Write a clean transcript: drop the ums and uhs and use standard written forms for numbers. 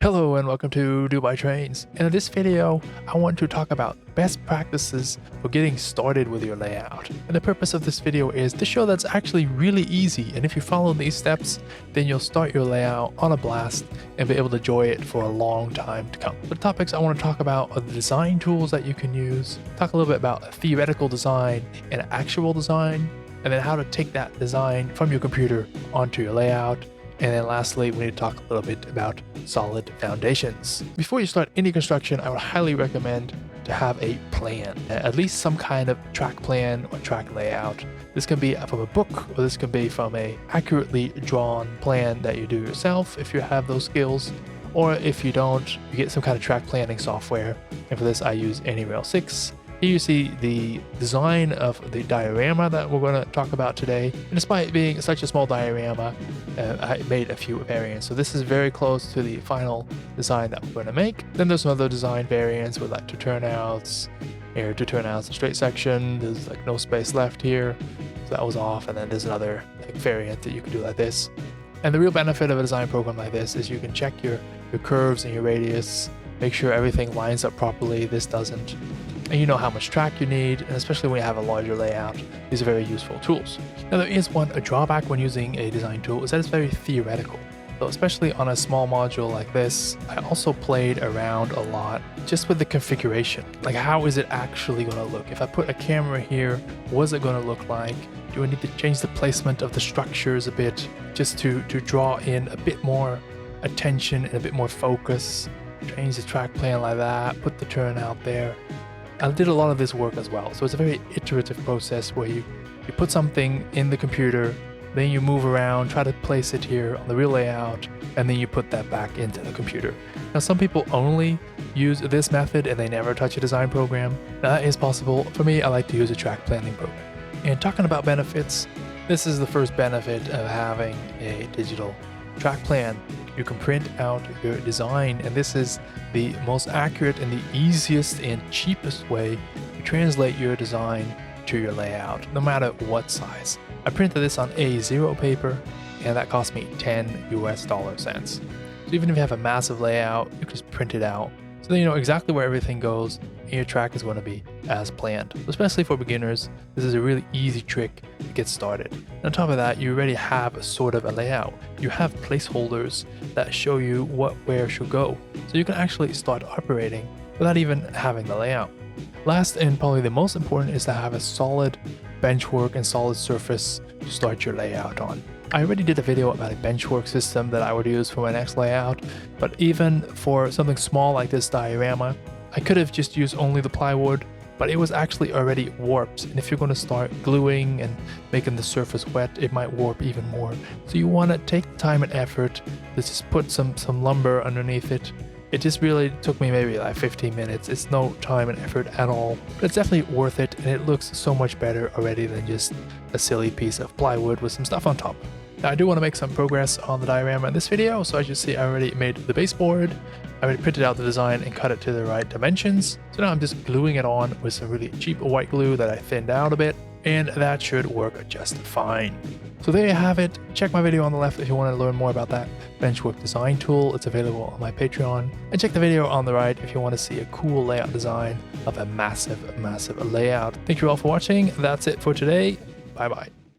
Hello and welcome to Do By Trains. In this video, I want to talk about best practices for getting started with your layout. And the purpose of this video is to show that's actually really easy, and if you follow these steps, then you'll start your layout on a blast and be able to enjoy it for a long time to come. The topics I want to talk about are the design tools that you can use, talk a little bit about theoretical design and actual design, and then how to take that design from your computer onto your layout. And then lastly, we need to talk a little bit about solid foundations. Before you start any construction, I would highly recommend to have a plan, at least some kind of track plan or track layout. This can be from a book, or this can be from a accurately drawn plan that you do yourself if you have those skills, or if you don't, you get some kind of track planning software. And for this, I use AnyRail 6. Here you see the design of the diorama that we're going to talk about today. And despite being such a small diorama, I made a few variants. So this is very close to the final design that we're going to make. Then there's some other design variants with like two turnouts, here two turnouts, a straight section. There's like no space left here, so that was off. And then there's another like variant that you can do like this. And the real benefit of a design program like this is you can check your curves and your radius, make sure everything lines up properly. This doesn't. And you know how much track you need, and especially when you have a larger layout, these are very useful tools. Now there is a drawback when using a design tool, is that it's very theoretical. So especially on a small module like this, I also played around a lot just with the configuration. Like, how is it actually going to look? If I put a camera here, what's it going to look like? Do I need to change the placement of the structures a bit just to draw in a bit more attention and a bit more focus? Change the track plan like that, put the turnout there. I did a lot of this work as well, so it's a very iterative process where you put something in the computer, then you move around, try to place it here on the real layout, and then you put that back into the computer. Now some people only use this method and they never touch a design program. Now that is possible. For me, I like to use a track planning program. And talking about benefits, this is the first benefit of having a digital track plan. You can print out your design, and this is the most accurate and the easiest and cheapest way to translate your design to your layout, no matter what size. I printed this on A0 paper, and that cost me 10 US cents. So even if you have a massive layout, you can just print it out, so then you know exactly where everything goes, and your track is going to be as planned. Especially for beginners, this is a really easy trick to get started. And on top of that, you already have a sort of a layout. You have placeholders that show you where should go. So you can actually start operating without even having the layout. Last and probably the most important is to have a solid benchwork and solid surface to start your layout on. I already did a video about a benchwork system that I would use for my next layout, but even for something small like this diorama, I could have just used only the plywood, but it was actually already warped, and if you're going to start gluing and making the surface wet, it might warp even more. So you want to take time and effort to just put some lumber underneath it. It just really took me maybe like 15 minutes. It's no time and effort at all, but it's definitely worth it, and it looks so much better already than just a silly piece of plywood with some stuff on top. Now I do want to make some progress on the diorama in this video, so as you see, I already made the baseboard. I already printed out the design and cut it to the right dimensions. So now I'm just gluing it on with some really cheap white glue that I thinned out a bit, and that should work just fine. So there you have it. Check my video on the left if you want to learn more about that Benchwork design tool. It's available on my Patreon. And check the video on the right if you want to see a cool layout design of a massive layout. Thank you all for watching. That's it for today. Bye bye.